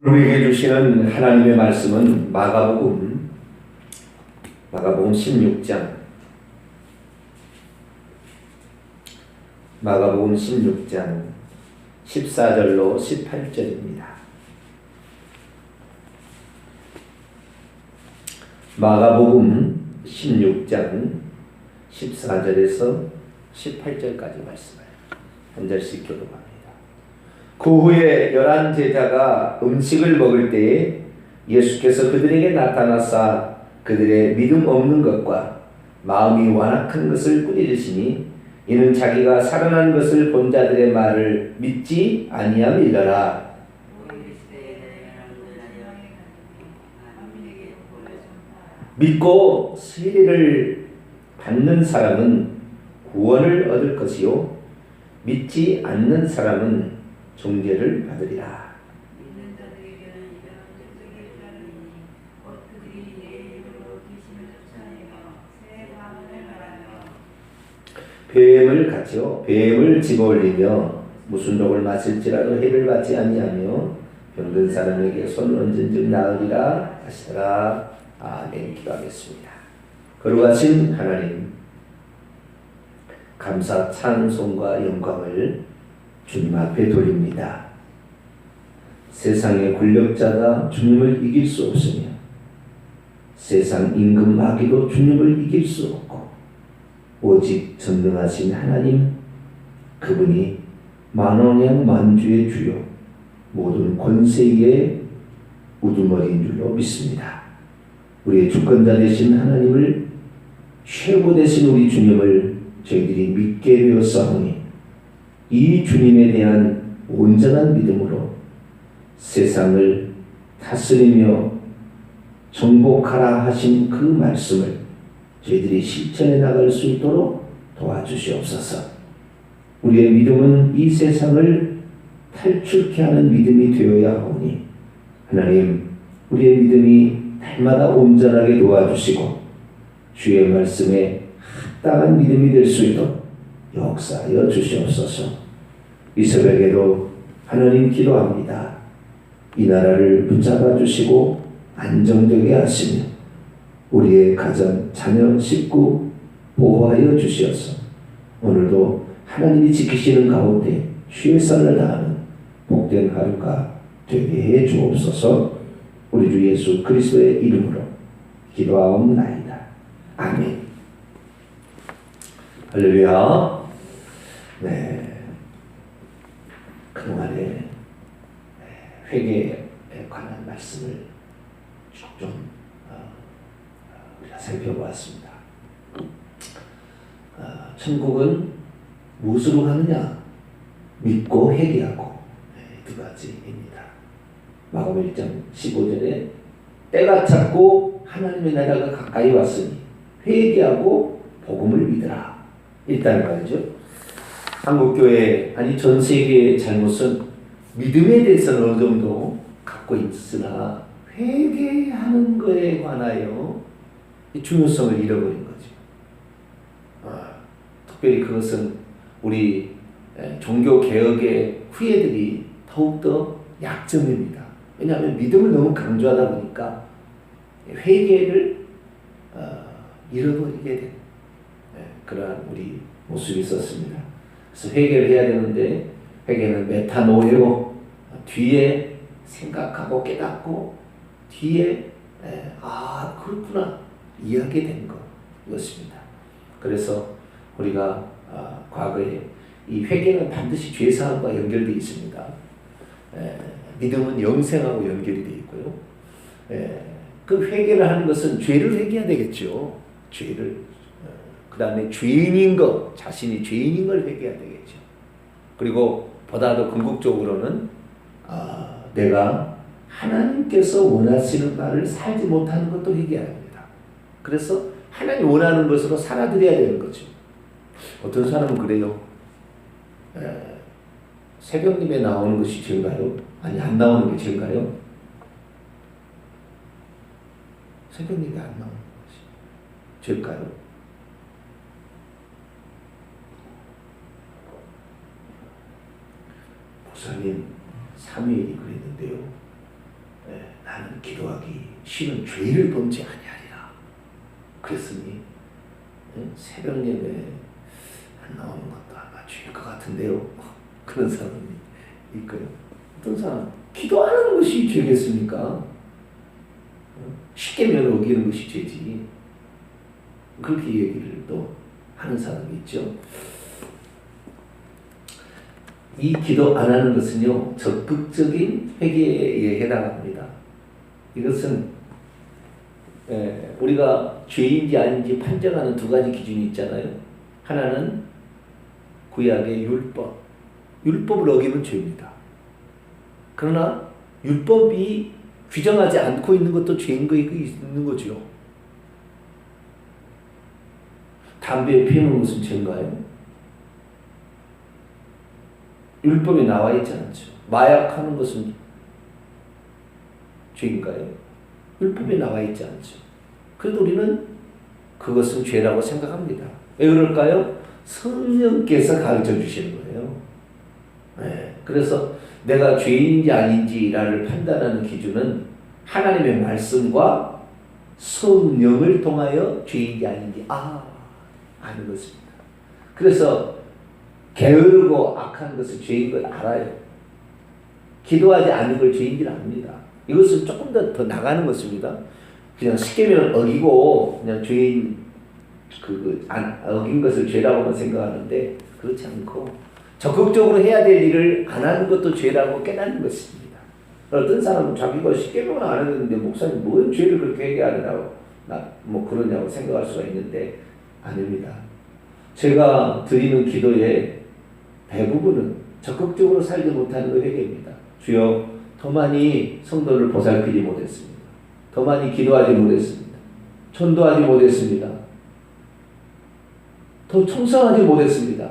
우리에게 주시는 하나님의 말씀은 마가복음 16장 마가복음 16장 14절로 18절입니다. 마가복음 16장 14절에서 18절까지 말씀을 한 절씩 교독합니다. 그 후에 11 제자가 음식을 먹을 때에 예수께서 그들에게 나타나사 그들의 믿음 없는 것과 마음이 완악한 것을 꾸짖으시니 이는 자기가 살아난 것을 본 자들의 말을 믿지 아니함이더라. 믿고 세례를 받는 사람은 구원을 얻을 것이요 믿지 않는 사람은 종죄를 받으리라. 뱀을 같이요 뱀을 집어올리며 무슨 독을 마실지라도 해를 받지 아니하며 병든 사람에게 손 얹은즉 나으리라 하시더라. 아멘. 기도하겠습니다. 거룩하신 하나님, 감사 찬송과 영광을 주님 앞에 돌립니다. 세상의 권력자가 주님을 이길 수 없으며 세상 임금 마귀도 주님을 이길 수 없고 오직 전능하신 하나님, 그분이 만왕의 만주의 주요 모든 권세의 우두머리인 줄로 믿습니다. 우리의 주권자 되신 하나님을, 최고 되신 우리 주님을 저희들이 믿게 되었사오니 이 주님에 대한 온전한 믿음으로 세상을 다스리며 정복하라 하신 그 말씀을 저희들이 실천해 나갈 수 있도록 도와주시옵소서. 우리의 믿음은 이 세상을 탈출케 하는 믿음이 되어야 하오니 하나님, 우리의 믿음이 날마다 온전하게 도와주시고 주의 말씀에 합당한 믿음이 될 수 있도록 역사하여 주시옵소서. 이 새벽에도 하나님 기도합니다. 이 나라를 붙잡아 주시고 안정되게 하시며 우리의 가정, 자녀, 식구 보호하여 주시옵소서. 오늘도 하나님이 지키시는 가운데 최선을 다하는 복된 하루가 되게 해 주옵소서. 우리 주 예수 그리스도의 이름으로 기도하옵나이다. 아멘. 할렐루야. 네. 그동안에 회개에 관한 말씀을 좀 우리가 살펴보았습니다. 천국은 무엇으로 가느냐? 믿고 회개하고, 두 가지입니다. 마가복음 1장 15절에 때가 찼고 하나님의 나라가 가까이 왔으니 회개하고 복음을 믿으라. 일단 말이죠. 한국교회, 아니 전 세계의 잘못은 믿음에 대해서는 어느 정도 갖고 있으나 회개하는 것에 관하여 중요성을 잃어버린 거죠. 특별히 그것은 우리 종교개혁의 후예들이 더욱더 약점입니다. 왜냐하면 믿음을 너무 강조하다 보니까 회개를 잃어버리게 된 그러한 우리 모습이 있었습니다. 그래서 회개를 해야 되는데 회개는 메타노예로 뒤에 생각하고 깨닫고 뒤에 그렇구나 이해하게 된 것입니다. 그래서 우리가 과거에 이 회개는 반드시 죄사함과 연결되어 있습니다. 믿음은 영생하고 연결이 되어 있고요. 그 회개를 하는 것은 죄를 회개해야 되겠죠. 죄를. 그 다음에 죄인인 것, 자신이 죄인인 걸 회개해야 되겠죠. 그리고 보다 더 궁극적으로는 내가 하나님께서 원하시는 바를 살지 못하는 것도 회개해야 합니다. 그래서 하나님 원하는 것으로 살아드려야 되는 거죠. 어떤 사람은 그래요. 새벽님에 나오는 것이 죄인가요? 아니 안 나오는 게 죄인가요? 새벽님에 안 나오는 것이 죄일까요? 목사님 3일이 그랬는데요. 기도하기 쉬는 죄를 범죄 아니하리라. 그랬으니 새벽 예배 안 나오는 것도 아마 죄일 것 같은데요. 그런 사람이 있고요. 어떤 사람 기도 안 하는 것이 죄겠습니까? 십계명을 어기는 것이 죄지. 그렇게 얘기를 또 하는 사람이 있죠. 이 기도 안 하는 것은요, 적극적인 회개에 해당합니다. 이것은 우리가 죄인지 아닌지 판정하는 두 가지 기준이 있잖아요. 하나는 구약의 율법을 어기면 죄입니다. 그러나 율법이 규정하지 않고 있는 것도 죄인 거 있는 거죠. 담배 피우는 것은 죄인가요? 율법에 나와 있지 않죠. 마약하는 것은 죄인가요? 율법에 나와 있지 않죠. 그래도 우리는 그것은 죄라고 생각합니다. 왜 그럴까요? 성령께서 가르쳐 주시는 거예요. 그래서 내가 죄인인지 아닌지를 판단하는 기준은 하나님의 말씀과 성령을 통하여 죄인지 아닌지 아는 것입니다. 그래서 게으르고 악한 것을 죄인 걸 알아요. 기도하지 않는 걸 죄인 줄 압니다. 이것은 조금 더 나가는 것입니다. 그냥 십계명을 어기고 그냥 죄인 어긴 것을 죄라고만 생각하는데 그렇지 않고 적극적으로 해야 될 일을 안 하는 것도 죄라고 깨닫는 것입니다. 어떤 사람은 자기가 십계명을 안 했는데 목사님 뭔 죄를 그렇게 얘기하느냐고 그러냐고 생각할 수가 있는데 아닙니다. 제가 드리는 기도의 대부분은 적극적으로 살지 못하는 거 회개입니다. 주여, 더 많이 성도를 보살피지 못했습니다. 더 많이 기도하지 못했습니다. 전도하지 못했습니다. 더 충성하지 못했습니다.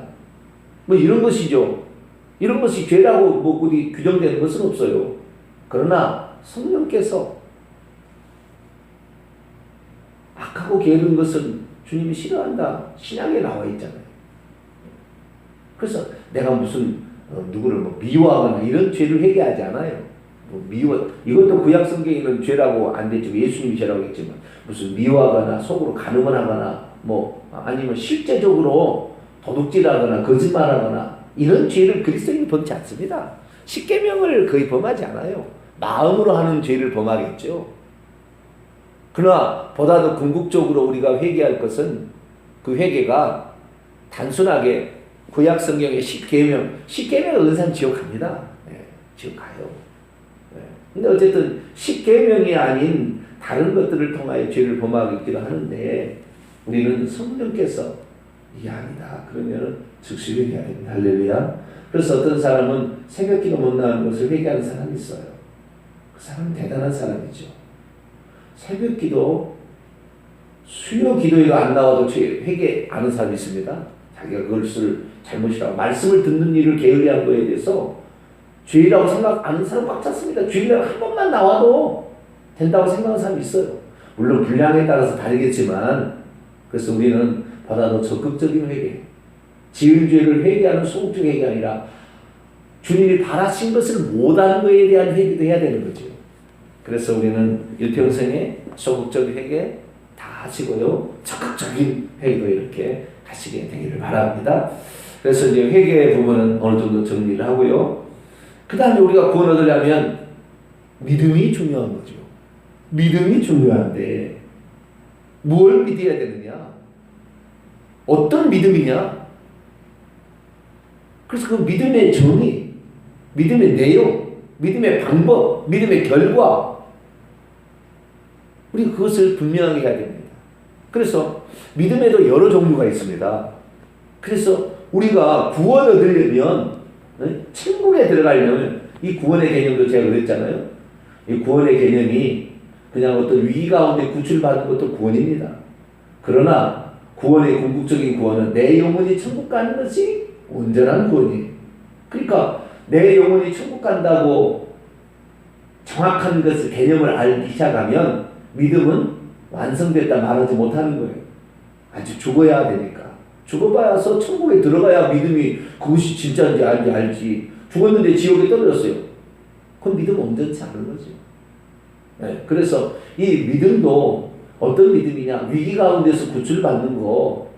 이런 것이죠. 이런 것이 죄라고 어디 규정되는 것은 없어요. 그러나 성령께서 악하고 게으른 것은 주님이 싫어한다. 신약에 나와 있잖아요. 그래서 내가 무슨 누구를 미워하거나 이런 죄를 회개하지 않아요. 이것도 구약 성경에는 죄라고 안 되지만 예수님이 죄라고 했지만 무슨 미워하거나 속으로 간음을 하거나 아니면 실제적으로 도둑질하거나 거짓말하거나 이런 죄를 그리스도인이 범치 않습니다. 십계명을 거의 범하지 않아요. 마음으로 하는 죄를 범하겠죠. 그러나 보다 더 궁극적으로 우리가 회개할 것은 그 회개가 단순하게 구약 성경의 십계명은 은상 지옥 갑니다. 지옥 가요. 근데 어쨌든 십계명이 아닌 다른 것들을 통하여 죄를 범하기도 하는데 우리는 성령께서 이게 아니다. 그러면은 즉시 회개해야 됩니다. 할렐루야. 그래서 어떤 사람은 새벽기도 못 나오는 것을 회개하는 사람이 있어요. 그 사람은 대단한 사람이죠. 새벽기도 수요 기도회가 안 나와도 회개 안 하는 사람이 있습니다. 자기가 그것을 잘못이라고 말씀을 듣는 일을 게을리한 거에 대해서 죄라고 생각 안 하는 사람 꽉 찼습니다. 주일날 한 번만 나와도 된다고 생각하는 사람이 있어요. 물론 분량에 따라서 다르겠지만 그래서 우리는 보다 더 적극적인 회개, 지은 죄를 회개하는 소극적 회개가 아니라 주님이 바라신 것을 못하는 것에 대한 회개도 해야 되는 거죠. 그래서 우리는 일평생에 소극적 회개 다 하시고요. 적극적인 회개도 이렇게 하시게 되기를 바랍니다. 그래서 이제 회개의 부분은 어느 정도 정리를 하고요. 그 다음에 우리가 구원 얻으려면 믿음이 중요한 거죠. 믿음이 중요한데 뭘 믿어야 되느냐? 어떤 믿음이냐? 그래서 그 믿음의 정의, 믿음의 내용, 믿음의 방법, 믿음의 결과 우리 그것을 분명하게 해야 됩니다. 그래서 믿음에도 여러 종류가 있습니다. 그래서 우리가 구원 얻으려면 천국에 들어가려면 이 구원의 개념도 제가 그랬잖아요. 이 구원의 개념이 그냥 어떤 위기 가운데 구출받는 것도 구원입니다. 그러나 구원의 궁극적인 구원은 내 영혼이 천국 가는 것이 온전한 구원이에요. 그러니까 내 영혼이 천국 간다고 정확한 것을 개념을 알기 시작하면 믿음은 완성됐다 말하지 못하는 거예요. 아직 죽어야 되니까. 죽어봐서 천국에 들어가야 믿음이 그것이 진짜인지 알지. 죽었는데 지옥에 떨어졌어요. 그건 믿음 온전치 않은 거죠. 그래서 이 믿음도 어떤 믿음이냐? 위기 가운데서 구출을 받는 거,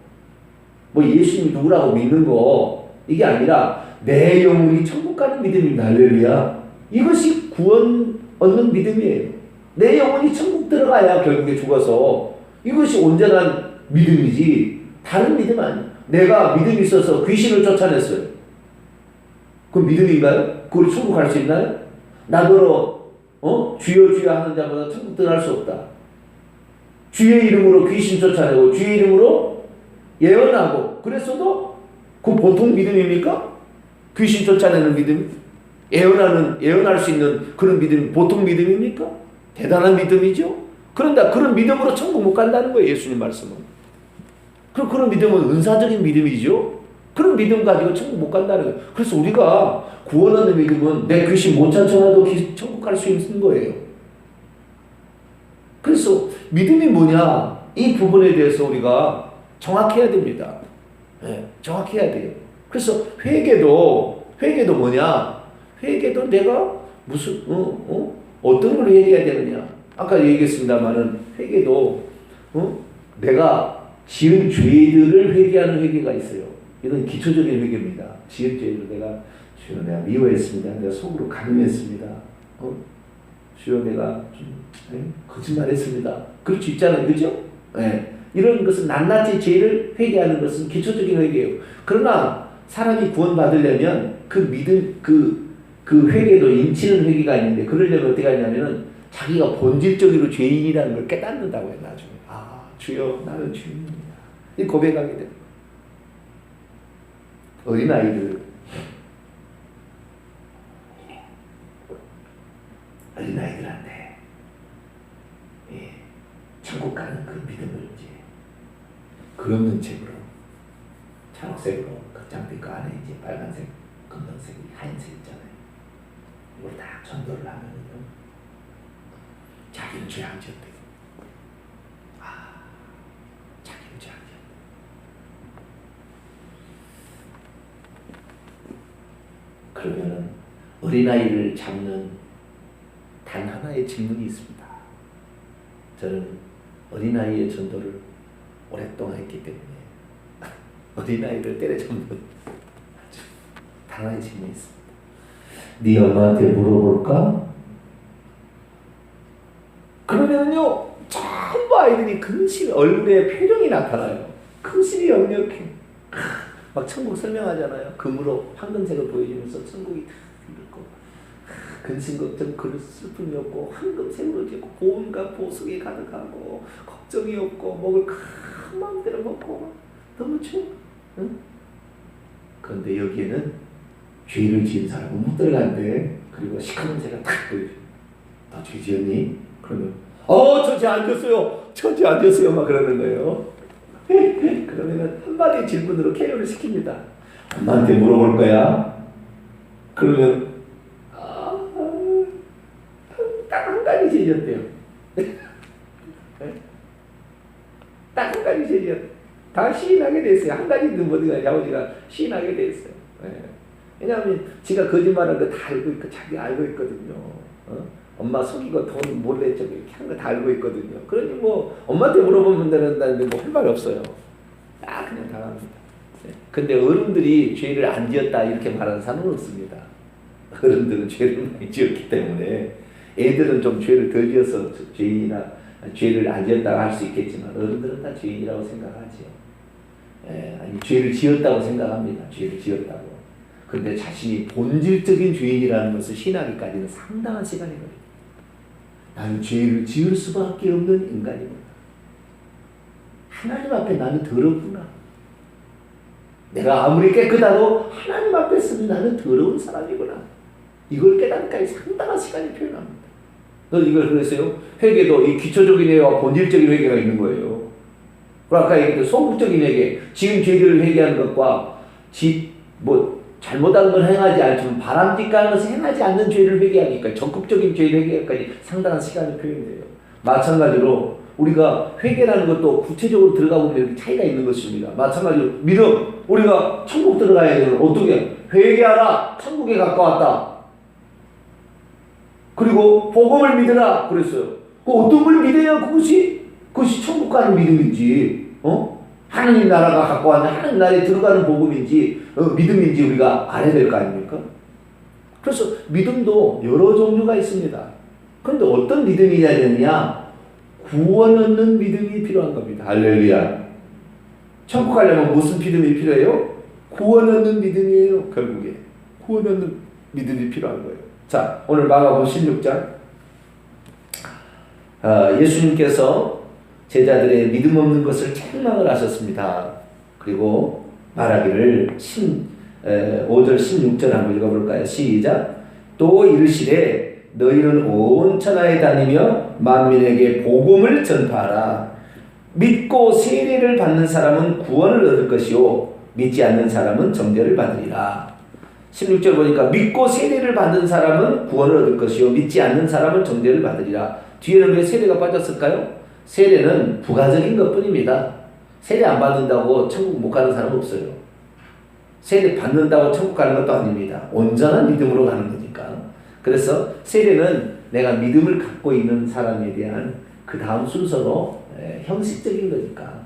뭐 예수님이 누구라고 믿는 거, 이게 아니라 내 영혼이 천국 가는 믿음입니다. 할렐루야. 이것이 구원 얻는 믿음이에요. 내 영혼이 천국 들어가야 결국에 죽어서 이것이 온전한 믿음이지 다른 믿음 아니야. 내가 믿음이 있어서 귀신을 쫓아냈어요. 그 믿음인가요? 그걸 천국 갈 수 있나요? 나더러 주여 주여 하는 자마다 천국 들어갈 수 없다. 주의 이름으로 귀신 쫓아내고 주의 이름으로 예언하고 그랬어도 그 보통 믿음입니까? 귀신 쫓아내는 믿음? 예언할 수 있는 그런 믿음이 보통 믿음입니까? 대단한 믿음이죠. 그런데 그런 믿음으로 천국 못 간다는 거예요. 예수님 말씀은. 그런 믿음은 은사적인 믿음이죠. 그런 믿음 가지고 천국 못 간다는 거예요. 그래서 우리가 구원 얻는 믿음은 내 귀신 못 쫓아내도 천국 갈 수 있는 거예요. 그래서 믿음이 뭐냐? 이 부분에 대해서 우리가 정확해야 됩니다. 정확해야 돼요. 그래서 회개도 뭐냐? 회개도 내가 무슨 어떤 걸 회개해야 되느냐? 아까 얘기했습니다만은 회개도 내가 지은 죄들을 회개하는 회개가 있어요. 이건 기초적인 회개입니다. 지은 죄를 주여 내가 미워했습니다. 내가 속으로 간음했습니다. 주여 내가 좀 거짓말했습니다. 그럴 수 있잖아요. 그죠? 이런 것은 낱낱이 죄를 회개하는 것은 기초적인 회개예요. 그러나 사람이 구원받으려면 그 믿음, 그 회개도 인치는 회개가 있는데 그러려면 어떻게 하냐면은 자기가 본질적으로 죄인이라는 걸 깨닫는다고 해요. 나중에 주여 나는 죄인입니다. 이 고백하게 돼요. 어린아이들한테 천국 가는 그 믿음을 이제 그 없는 책으로 초록색으로 극장빛 그 안에 이제 빨간색, 검정색, 하얀색 있잖아요. 이걸 다 전도를 하면은요, 자기는 죄 안 지었대. 자기는 죄 안 지었대. 그러면은 어린아이를 잡는 단 하나의 질문이 있습니다. 저는 어린아이의 전도를 오랫동안 했기 때문에 어린아이를 때려잡는 아주 단 하나의 질문이 있습니다. 네 엄마한테 물어볼까? 그러면요 전부 아이들이 근심, 얼굴에 표정이 나타나요. 근심이 역력해. 막 천국 설명하잖아요. 금으로 황금색을 보여주면서 천국이 다 있고 근심 걱정 그릇 슬픔이 없고 황금색으로 짓고 온갖 보석이 가득하고 걱정이 없고 먹을 큰 마음대로 먹고 너무 좋아. 응? 그런데 여기에는 죄를 지은 사람은 못 들어간대. 그리고 시커먼 새가 탁 보여줘. 너 죄 지었니? 그러면 저 죄 안 지었어요. 저 죄 안 지었어요. 막 그러는 거예요. 그러면은 한마디 질문으로 KO를 시킵니다. 엄마한테 물어볼 거야. 그러면 딱 한 가지 죄였대요. 딱 한 가지 죄였. 다 시인하게 됐어요. 한 가지는 뭐든지 아버지가 시인하게 됐어요. 왜냐하면 지가 거짓말한 거 다 알고 있고 자기가 알고 있거든요. 엄마 속이고 돈 몰래 저기 이렇게 한 거 다 알고 있거든요. 그러니 뭐 엄마한테 물어보면 되는데 뭐 할 말 없어요. 딱 그냥 당합니다. 근데 어른들이 죄를 안 지었다 이렇게 말하는 사람은 없습니다. 어른들은 죄를 많이 지었기 때문에 애들은 좀 죄를 덜 지어서 죄인이나 죄를 안 지었다고 할 수 있겠지만 어른들은 다 죄인이라고 생각하지요. 아니 죄를 지었다고 생각합니다. 죄를 지었다고. 근데 자신이 본질적인 죄인이라는 것을 신하기까지는 상당한 시간이 걸립니다. 나는 죄를 지을 수밖에 없는 인간이구나. 하나님 앞에 나는 더럽구나. 내가 아무리 깨끗하고 하나님 앞에서는 나는 더러운 사람이구나. 이걸 깨닫기까지 상당한 시간이 필요합니다. 이걸 그랬어요. 회개도 이 기초적인 회개와 본질적인 회개가 있는 거예요. 아까 얘기했던 소극적인 회개, 지은 죄를 회개하는 것과 잘못한 걸 행하지 않지만 바람직한 것을 행하지 않는 죄를 회개하니까 적극적인 죄를 회개하기까지 상당한 시간이 표현돼요. 마찬가지로 우리가 회개라는 것도 구체적으로 들어가 보면 이렇게 차이가 있는 것입니다. 마찬가지로 믿음, 우리가 천국 들어가야 되는 어떻게 회개하라, 천국에 가까웠다. 그리고 복음을 믿으라 그랬어요. 어떤 걸 믿어야 그것이 천국 가는 믿음인지, 하나님 나라가 갖고 왔는 하나님 나라에 들어가는 복음인지, 믿음인지 우리가 알아야 될 거 아닙니까? 그래서 믿음도 여러 종류가 있습니다. 그런데 어떤 믿음이어야 되느냐? 구원 얻는 믿음이 필요한 겁니다. 할렐루야. 천국 가려면 무슨 믿음이 필요해요? 구원 얻는 믿음이에요. 결국에 구원 얻는 믿음이 필요한 거예요. 자, 오늘 마가복음 16장 예수님께서 제자들의 믿음 없는 것을 책망을 하셨습니다. 그리고 말하기를 5절 16절 한번 읽어볼까요? 시작. 또 이르시되 너희는 온 천하에 다니며 만민에게 복음을 전파하라. 믿고 세례를 받는 사람은 구원을 얻을 것이요 믿지 않는 사람은 정죄를 받으리라. 16절 보니까 믿고 세례를 받는 사람은 구원을 얻을 것이요 믿지 않는 사람은 정죄를 받으리라. 뒤에는 왜 세례가 빠졌을까요? 세례는 부가적인 것뿐입니다. 세례 안 받는다고 천국 못 가는 사람 없어요. 세례 받는다고 천국 가는 것도 아닙니다. 온전한 믿음으로 가는 거니까. 그래서 세례는 내가 믿음을 갖고 있는 사람에 대한 그 다음 순서로 형식적인 거니까.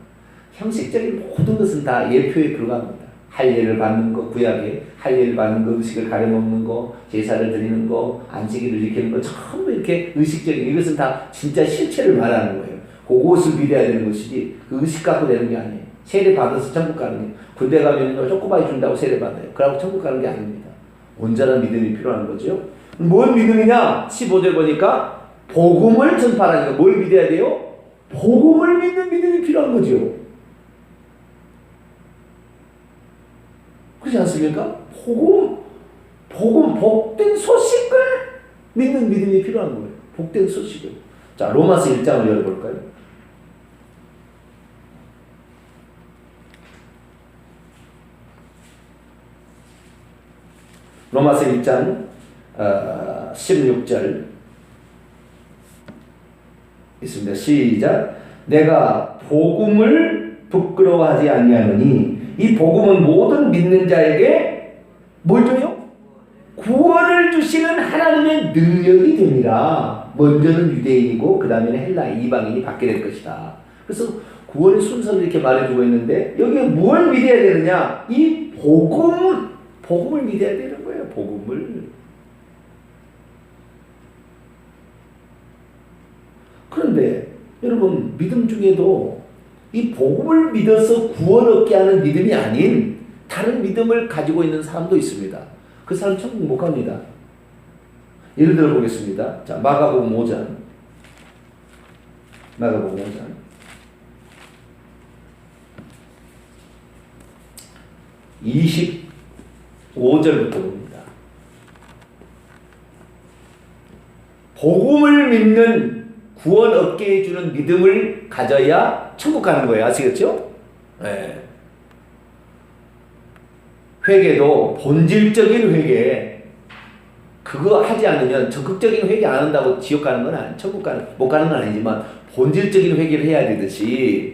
형식적인 모든 것은 다 예표에 불과합니다. 할례를 받는 거, 구약에 할례를 받는 거, 음식을 가려 먹는 거, 제사를 드리는 거, 안식일을 지키는 거, 전부 이렇게 의식적인, 이것은 다 진짜 실체를 말하는 거예요. 그것을 믿어야 되는 것이지 그 의식 갖고 되는 게 아니에요. 세례 받아서 천국 가는 게, 군대 가면 조그마히 준다고 세례 받아요. 그러고 천국 가는 게 아닙니다. 온전한 믿음이 필요한 거죠. 뭔 믿음이냐? 15절 보니까 복음을 전파하니까 뭘 믿어야 돼요? 복음을 믿는 믿음이 필요한 거죠. 그렇지 않습니까? 복된 소식을 믿는 믿음이 필요한 거예요. 복된 소식을. 자, 로마서 1장을 열어볼까요? 로마서 1장 16절 있습니다. 시작. 내가 복음을 부끄러워하지 아니하노니 이 복음은 모든 믿는 자에게 뭘 줘요? 구원을 주시는 하나님의 능력이 됩니다. 먼저는 유대인이고 그 다음에는 헬라 이방인이 받게 될 것이다. 그래서 구원의 순서를 이렇게 말해주고 있는데 여기에 뭘 믿어야 되느냐? 이 복음을 믿어야 되는 거예요. 복음을. 그런데 여러분 믿음 중에도 이 복음을 믿어서 구원 얻게 하는 믿음이 아닌 다른 믿음을 가지고 있는 사람도 있습니다. 그 사람 천국 못 갑니다. 예를 들어 보겠습니다. 자, 마가복음 5장. 마가복음 5장. 25절부터 봅니다. 복음을 믿는 구원 얻게 해주는 믿음을 가져야 천국 가는 거예요. 아시겠죠? 네. 회개도 본질적인 회개, 그거 하지 않으면 적극적인 회개 안 한다고 지옥 가는 건 천국 못 가는 건 아니지만 본질적인 회개를 해야 되듯이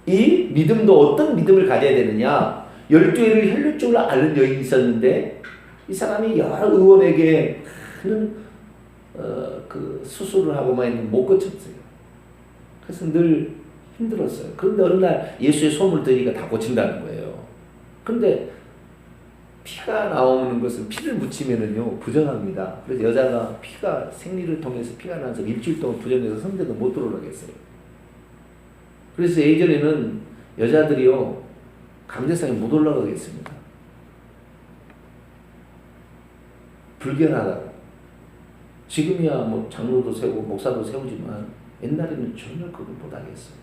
이 믿음도 어떤 믿음을 가져야 되느냐. 12회를 혈류증을 앓는 여인이 있었는데 이 사람이 여러 의원에게 그 수술을 하고만 했는데 못 고쳤어요. 그래서 늘 힘들었어요. 그런데 어느 날 예수의 소문을 들으니까 다 고친다는 거예요. 그런데 피가 나오는 것은 피를 묻히면은요 부정합니다. 그래서 여자가 피가 생리를 통해서 피가 나서 일주일 동안 부정해서 성전도 못 들어오게 했어요. 그래서 예전에는 여자들이요 강제상에 못 올라가게 했습니다. 불결하다고. 지금이야 뭐 장로도 세우고 목사도 세우지만 옛날에는 전혀 그걸 못하게 했어요.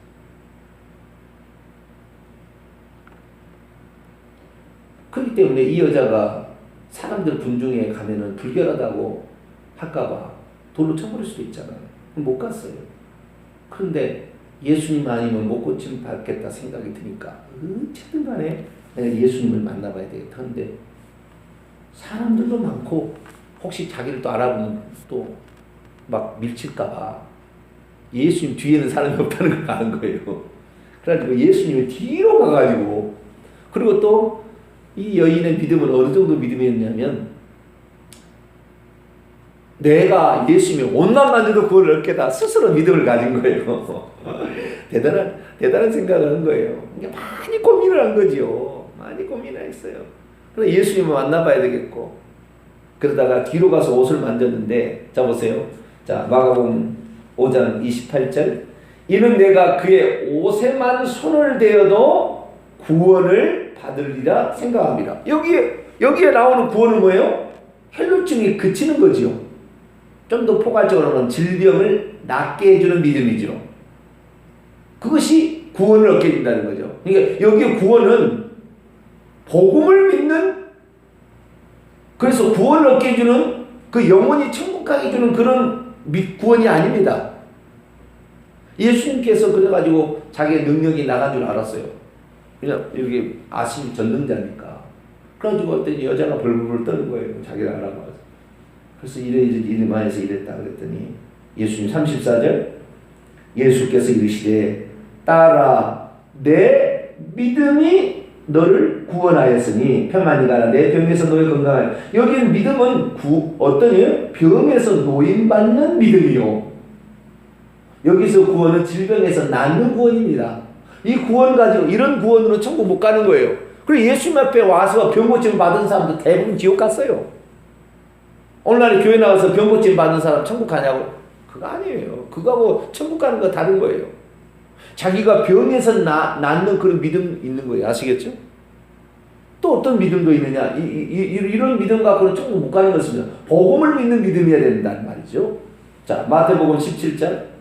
그렇기 때문에 이 여자가 사람들 군중에 가면은 불결하다고 할까봐 돌로 쳐버릴 수도 있잖아요. 못 갔어요. 그런데 예수님 아니면 못 고침 받겠다 생각이 드니까 어쨌든 간에 내가 예수님을 만나봐야 되겠다. 근데 사람들도 많고 혹시 자기를 또 알아보면 또 막 밀칠까봐 예수님 뒤에는 사람이 없다는 걸 아는 거예요. 그래가지고 예수님이 뒤로 가가지고 그리고 또 이 여인의 믿음은 어느 정도 믿음이었냐면 내가 예수님의 옷만 만져도 구원을 얻겠다. 스스로 믿음을 가진 거예요. 대단한 생각을 한 거예요. 많이 고민을 한 거죠. 많이 고민을 했어요. 그래서 예수님을 만나봐야 되겠고, 그러다가 뒤로 가서 옷을 만졌는데, 자 보세요. 자, 마가복음 5장 28절. 이는 내가 그의 옷에만 손을 대어도 구원을 받으리라 생각합니다. 여기에 나오는 구원은 뭐예요? 혈루증이 그치는 거지요. 좀 더 포괄적으로는 질병을 낫게 해주는 믿음이죠. 그것이 구원을 얻게 된다는 거죠. 그러니까 여기에 구원은 복음을 믿는, 그래서 구원을 얻게 해주는, 그 영원히 천국 가게 해주는 그런 구원이 아닙니다. 예수님께서 그래가지고 자기의 능력이 나간 줄 알았어요. 그냥 여기 아심 전능자니까. 그래가지고 어떤 여자가 벌벌 떠는 거예요. 자기를 알아봐서. 그래서 이래만 해서 이랬다 그랬더니 예수님 34절, 예수께서 이르시되 딸아 내 믿음이 너를 구원하였으니 평안히 가라. 내 병에서 너의 건강을. 여기는 믿음은 어떠냐? 병에서 노임받는 믿음이요. 여기서 구원은 질병에서 낫는 구원입니다. 이 구원 가지고, 이런 구원으로 천국 못 가는 거예요. 그리고 예수님 앞에 와서 병고침 받은 사람도 대부분 지옥 갔어요. 오늘날 교회 나와서 병고침 받은 사람 천국 가냐고? 그거 아니에요. 그거하고 천국 가는 거 다른 거예요. 자기가 병에서 낫는 그런 믿음 있는 거예요. 아시겠죠? 또 어떤 믿음도 있느냐? 이런 믿음 갖고는 천국 못 가는 것입니다. 복음을 믿는 믿음이어야 된다는 말이죠. 자, 마태복음 17장.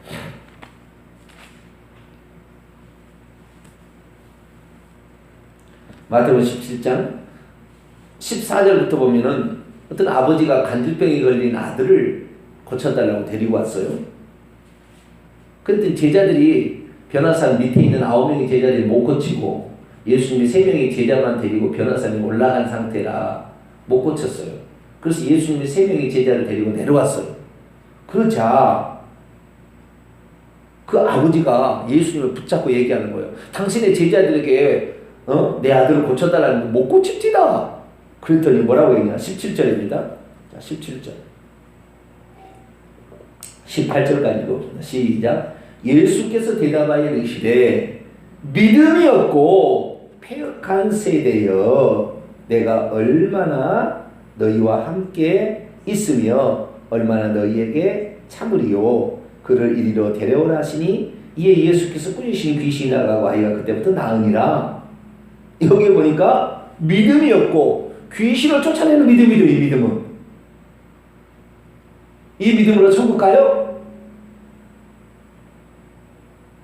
마태복음 17장 14절부터 보면은 어떤 아버지가 간질병에 걸린 아들을 고쳐달라고 데리고 왔어요. 그런데 제자들이, 변호사 밑에 있는 9명의 제자들이 못 고치고 예수님이 3명의 제자만 데리고 변호사님이 올라간 상태라 못 고쳤어요. 그래서 예수님이 3명의 제자를 데리고 내려왔어요. 그러자 그 아버지가 예수님을 붙잡고 얘기하는 거예요. 당신의 제자들에게 내 아들을 고쳐달라는데 못 고칩디다. 그랬더니 뭐라고 했냐? 17절입니다. 자, 17절. 18절까지 읽어봅시다. 시작. 예수께서 대답하여 이르시되 믿음이 없고 패역한 세대여, 내가 얼마나 너희와 함께 있으며 얼마나 너희에게 참으리요. 그를 이리로 데려오라 하시니 이에 예수께서 꾸짖으신 귀신이 나가고 아이가 그때부터 나으니라. 여기 보니까 믿음이 없고 귀신을 쫓아내는 믿음이죠. 이 믿음은. 이 믿음으로 천국 가요?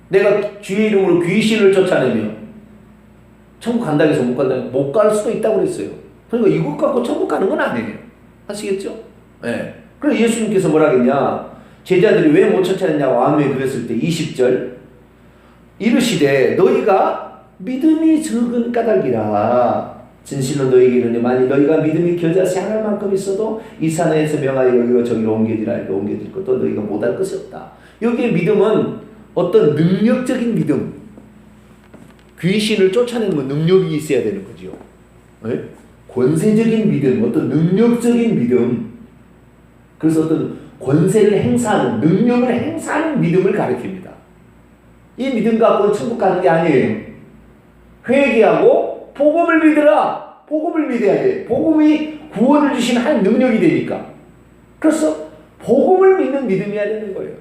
내가 주의 이름으로 귀신을 쫓아내며 천국 간다고 해서 못 간다, 못 갈 수도 있다고 그랬어요. 그러니까 이것 갖고 천국 가는 건 아니에요. 아시겠죠? 네. 그래서 예수님께서 뭐라 했냐? 제자들이 왜 못 쫓아냈냐고 아무에 그랬을 때 20절. 이르시되 너희가 믿음이 적은 까닭이라. 진실로 너희에게 이르니 만일 너희가 믿음이 겨자씨 하나만큼 있어도 이 산에서 명하여 여기로 저기로 옮겨지라 해도 옮겨질 것도 너희가 못할 것이 없다. 여기에 믿음은 어떤 능력적인 믿음, 귀신을 쫓아내는 건 능력이 있어야 되는 거죠. 네? 권세적인 믿음, 어떤 능력적인 믿음, 그래서 어떤 권세를 행사하는, 능력을 행사하는 믿음을 가리킵니다. 이 믿음 갖고는 천국 가는 게 아니에요. 회개하고 복음을 믿으라. 복음을 믿어야 돼. 복음이 구원을 주신 한 능력이 되니까. 그래서 복음을 믿는 믿음이어야 되는 거예요.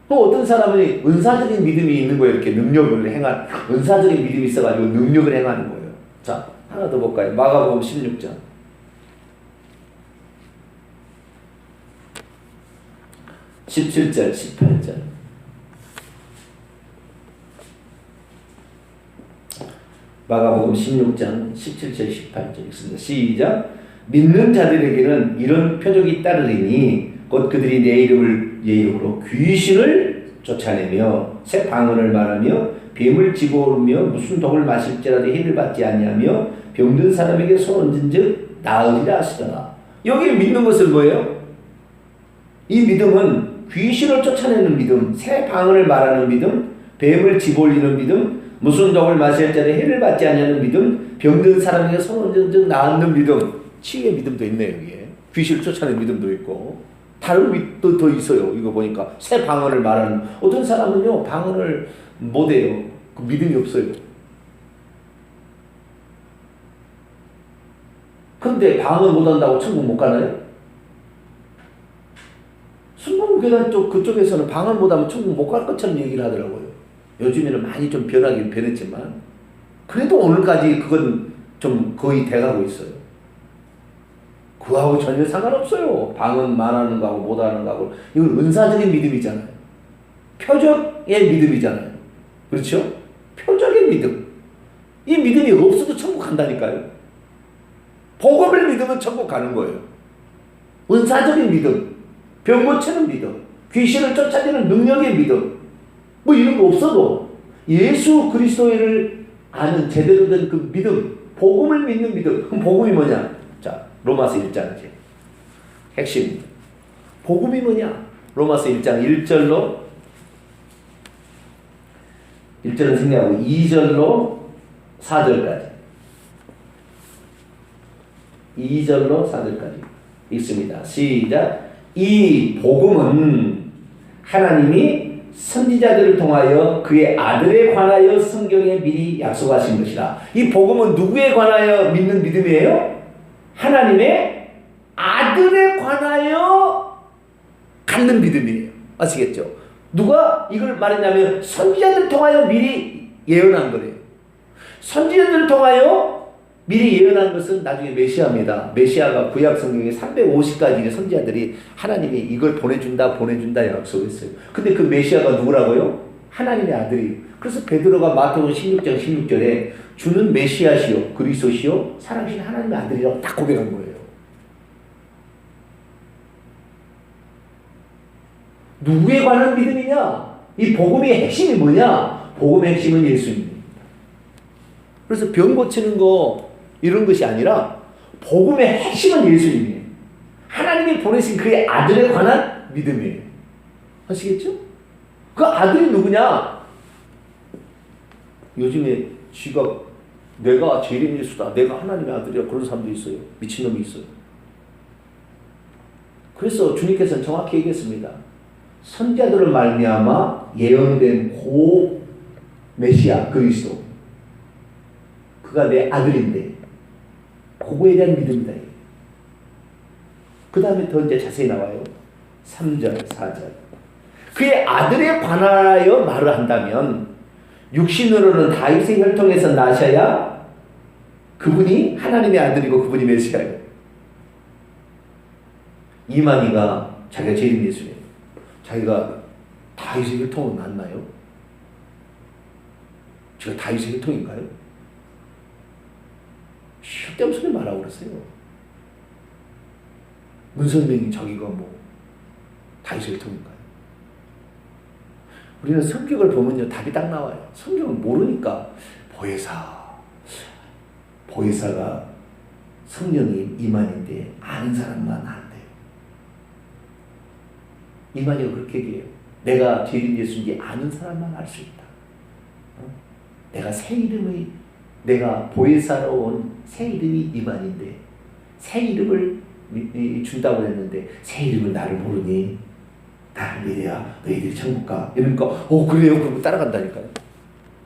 또 어떤 사람은 은사적인 믿음이 있는 거예요. 이렇게 능력을 행한, 은사적인 믿음이 있어가지고 능력을 행하는 거예요. 자, 하나 더 볼까요? 마가복음 16장. 17절, 18절. 마가복음 16장 17절 18절 읽습니다. 시작. 믿는 자들에게는 이런 표적이 따르리니 곧 그들이 내 이름으로 귀신을 쫓아내며 새 방언을 말하며 뱀을 집어오르며 무슨 독을 마실지라도 해를 받지 아니하며 병든 사람에게 손 얹은즉 나으리라 하시더라. 여기 믿는 것은 뭐예요? 이 믿음은 귀신을 쫓아내는 믿음, 새 방언을 말하는 믿음, 뱀을 집어올리는 믿음, 무슨 독을 마실 자를 해를 받지 아니하는 믿음, 병든 사람에게 손 얹은 즉 나았는 믿음, 치유의 믿음도 있네요. 여기에 귀신을 쫓아내는 믿음도 있고 다른 믿음도 더 있어요. 이거 보니까 새 방언을 말하는 어떤 사람은요 방언을 못해요. 그 믿음이 없어요. 근데 방언 못한다고 천국 못 가나요? 순복음교단 쪽 그쪽에서는 방언 못하면 천국 못 갈 것처럼 얘기를 하더라고요. 요즘에는 많이 좀 변하긴 변했지만 그래도 오늘까지 그건 좀 거의 돼가고 있어요. 그거하고 전혀 상관없어요. 방언 말하는 거하고 못하는 거하고. 이건 은사적인 믿음이잖아요. 표적의 믿음이잖아요. 그렇죠? 표적의 믿음. 이 믿음이 없어도 천국 간다니까요. 복음을 믿으면 천국 가는 거예요. 은사적인 믿음, 병 고치는 믿음, 귀신을 쫓아내는 능력의 믿음, 뭐 이런 거 없어도 예수 그리스도를 아는 제대로 된 그 믿음, 복음을 믿는 믿음. 그럼 복음이 뭐냐? 자, 로마서 1장이지. 핵심. 복음이 뭐냐? 로마서 1장 1절로 1절은 생략하고 2절로 4절까지. 2절로 4절까지 읽습니다. 시작. 이 복음은 하나님이 선지자들을 통하여 그의 아들에 관하여 성경에 미리 약속하신 것이라. 이 복음은 누구에 관하여 믿는 믿음이에요? 하나님의 아들에 관하여 갖는 믿음이에요. 아시겠죠? 누가 이걸 말했냐면 선지자들을 통하여 미리 예언한 거래요. 선지자들을 통하여 미리 예언한 것은 나중에 메시아입니다. 메시아가 구약 성경에 350가지의 선지자들이 하나님이 이걸 보내준다 약속했어요. 근데 그 메시아가 누구라고요? 하나님의 아들이에요. 그래서 베드로가 마태복음 16장 16절에 주는 메시아시요 그리스도시요 살아계신 하나님의 아들이라고 딱 고백한 거예요. 누구에 관한 믿음이냐? 이 복음의 핵심이 뭐냐? 복음의 핵심은 예수님입니다. 그래서 병 고치는 거 이런 것이 아니라 복음의 핵심은 예수님이에요. 하나님이 보내신 그의 아들에 관한 믿음이에요. 아시겠죠? 그 아들이 누구냐? 요즘에 지가 내가 제일 예수다, 내가 하나님의 아들이야, 그런 사람도 있어요. 미친놈이 있어요. 그래서 주님께서는 정확히 얘기했습니다. 선지자들을 말미암아 예언된 고 메시아 그리스도, 그가 내 아들인데 그거에 대한 믿음이다. 그 다음에 더 이제 자세히 나와요. 3절, 4절. 그의 아들에 관하여 말을 한다면 육신으로는 다윗의 혈통에서 나셔야 그분이 하나님의 아들이고 그분이 메시아예요. 이만희가 자기가 제일 예수예요. 자기가 다윗의 혈통으로 났나요? 제가 다윗의 혈통인가요? 쓸데없는 소리 말하고 그러세요. 문선명이 자기가 뭐 다윗의 혈통인가요? 우리는 성경을 보면요 답이 딱 나와요. 성경을 모르니까 보혜사가 성령이 이만인데 아는 사람만 안 돼요. 이만희가 그렇게 얘기해요. 내가 죄인 예수인지 아는 사람만 알 수 있다. 내가 내가 보혜사로 온 새 이름이 이만인데 새 이름을 준다고 했는데 새 이름을 나를 모르니 나를 믿어야 너희들이 천국 가. 이러니까 그래요? 그러고 따라간다니까요.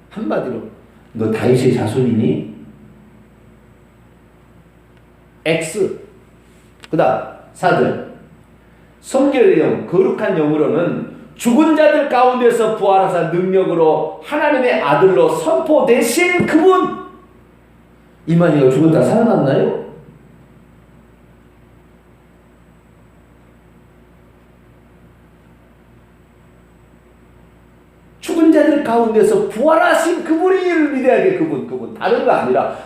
한마디로 너 다윗의 자손이니? X. 그 다음 4절. 성결의 영, 거룩한 영으로는 죽은 자들 가운데서 부활하사 능력으로 하나님의 아들로 선포되신 그분. 이만희가 죽었다 살아났나요? 죽은 자들 가운데서 부활하신 그분이 이를 믿어야 돼. 그분 다른 거 아니라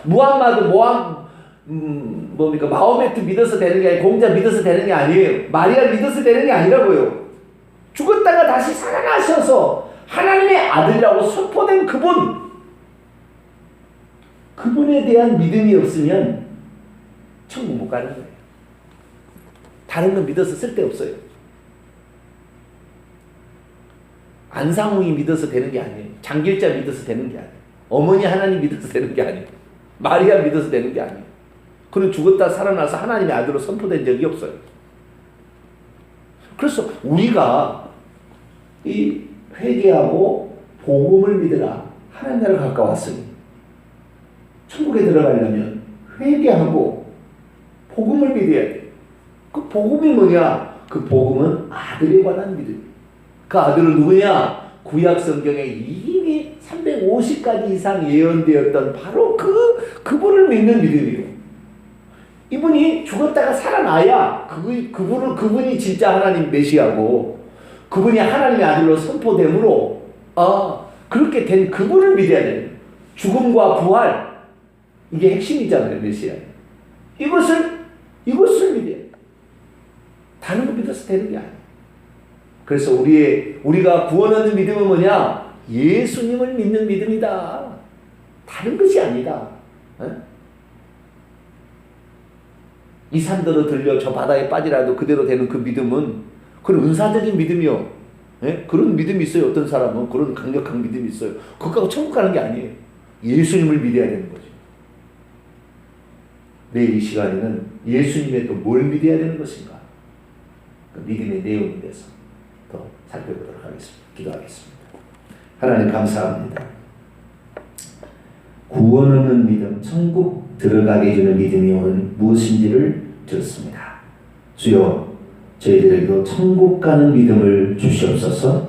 마호메트 믿어서 되는 게 아니고 공자 믿어서 되는 게 아니에요. 마리아 믿어서 되는 게 아니라고요. 죽었다가 다시 살아나셔서 하나님의 아들이라고 선포된 그분에 대한 믿음이 없으면 천국 못 가는 거예요. 다른 건 믿어서 쓸데없어요. 안상홍이 믿어서 되는 게 아니에요. 장길자 믿어서 되는 게 아니에요. 어머니 하나님 믿어서 되는 게 아니에요. 마리아 믿어서 되는 게 아니에요. 그는 죽었다 살아나서 하나님의 아들로 선포된 적이 없어요. 그래서 우리가 이 회개하고 복음을 믿으라. 하나님 나라를 가까웠으니 천국에 들어가려면 회개하고 복음을 믿어야 돼. 그 복음이 뭐냐? 그 복음은 아들에 관한 믿음. 그 아들은 누구냐? 구약 성경에 이미 350가지 이상 예언되었던 바로 그분을 믿는 믿음이에요. 이분이 죽었다가 살아나야 그분이 진짜 하나님 메시아고 그분이 하나님의 아들로 선포되므로 그렇게 된 그분을 믿어야 돼요. 죽음과 부활 이게 핵심이잖아요. 메시아. 이것을 믿어야 돼요. 다른 거 믿어서 되는 게 아니에요. 그래서 우리가 구원 얻는 믿음은 뭐냐? 예수님을 믿는 믿음이다. 다른 것이 아니다. 이 산더러 들려 저 바다에 빠지라도 그대로 되는 그 믿음은 그런 은사적인 믿음이요. 그런 믿음이 있어요. 어떤 사람은 그런 강력한 믿음이 있어요. 그거 천국 가는 게 아니에요. 예수님을 믿어야 되는 거죠. 내일 이 시간에는 예수님의 또 뭘 믿어야 되는 것인가? 그 믿음의 내용에 대해서 더 살펴보도록 하겠습니다. 기도하겠습니다. 하나님 감사합니다. 구원 얻는 믿음, 천국 들어가게 해주는 믿음이 오늘 무엇인지를 들었습니다. 주여, 저희들에게도 천국 가는 믿음을 주시옵소서.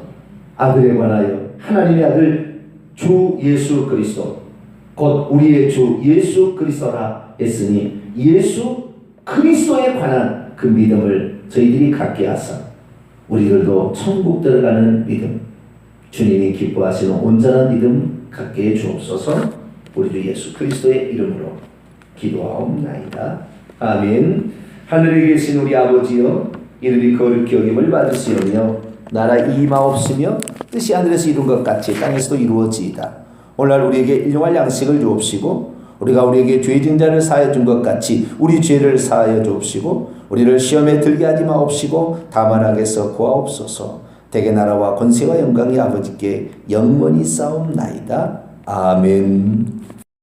아들에 관하여 하나님의 아들 주 예수 그리스도 곧 우리의 주 예수 그리스도라 했으니 예수 그리스도에 관한 그 믿음을 저희들이 갖게 하사 우리들도 천국 들어가는 믿음, 주님이 기뻐하시는 온전한 믿음 갖게 해 주옵소서. 우리 주 예수 그리스도의 이름으로 기도하옵나이다. 아멘. 하늘에 계신 우리 아버지여, 이름이 거룩히 여김을 받으시오며 나라 임하옵시며 뜻이 하늘에서 이룬 것 같이 땅에서도 이루어지이다. 오늘날 우리에게 일용할 양식을 주옵시고 우리가 우리에게 죄진 자를 사하여 준 것 같이 우리 죄를 사하여 주옵시고 우리를 시험에 들게 하지 마옵시고 다만 악에서 구하옵소서. 대개 나라와 권세와 영광이 아버지께 영원히 싸움나이다. 아멘.